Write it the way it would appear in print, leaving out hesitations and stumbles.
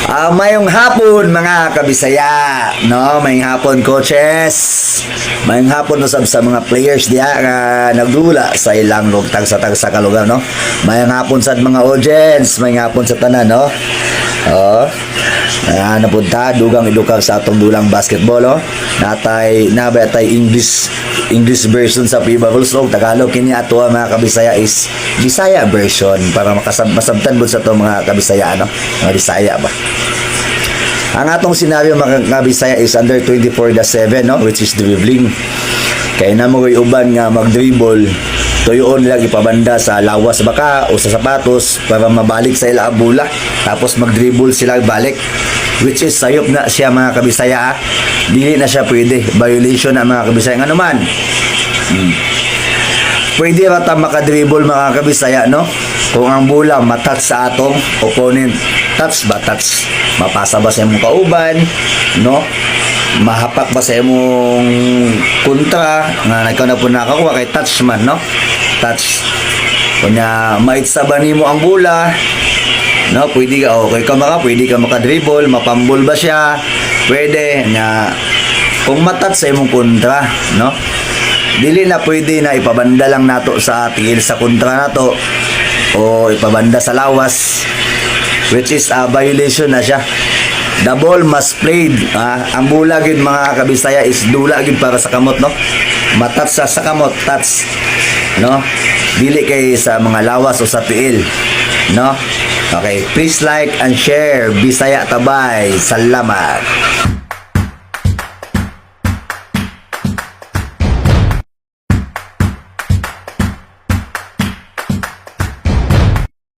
Mayong hapon mga kabisaya, no? Mayong hapon coaches. Mayong hapon no sa mga players diha nga nagdula sa ilang lugtag sa tagsa ka lugar, no? Mayong hapon sa mga audience, mayong hapon sa tanan, no? Oh. Napunta dugang idukag sa atong dulang basketball, oh. Nabay tay English version sa FIBA rules, no? Tagalog kini ato mga kabisaya is Bisaya version para masabtan bud sa to mga kabisaya, no? Mga Bisaya ba. Ang atong scenario mga kabisaya is under 24/7, no? Which is dribbling. Kaya na mo uban nga mag-dribble, tuyoon lang ipabanda sa lawas baka o sa sapatos para mabalik sa ila bola, tapos mag-dribble sila balik, which is sayop na siya mga kabisaya. Dili na siya pwede, violation na mga kabisaya. Ano man, pwede rata makadribble mga kabisaya, no? Kung ang bola matouch sa atong opponent. Touch ba? Touch. Mapasa ba sa imong kauban, no? Mahapak ba sa imong kontra nga ikaw na po nakakuha kay touch man, no? Touch. Kunya maitsa ba nimo ang bola, no? Pwede ka, okay ka pwede ka makadribble, mapambol ba siya? Pwede nga kung matouch sa imong kontra, no? Dili na pwede na ipabanda lang nato sa tigil sa kontra nato o ipabanda sa lawas, which is a violation na siya. The ball must played. Ang bola gid mga kabisaya is dula gid para sa kamot, no? Matats sa kamot, touch, no? Dili kay sa mga lawas o sa tiil, no? Okay, please like and share. Bisaya Tabay. Salamat.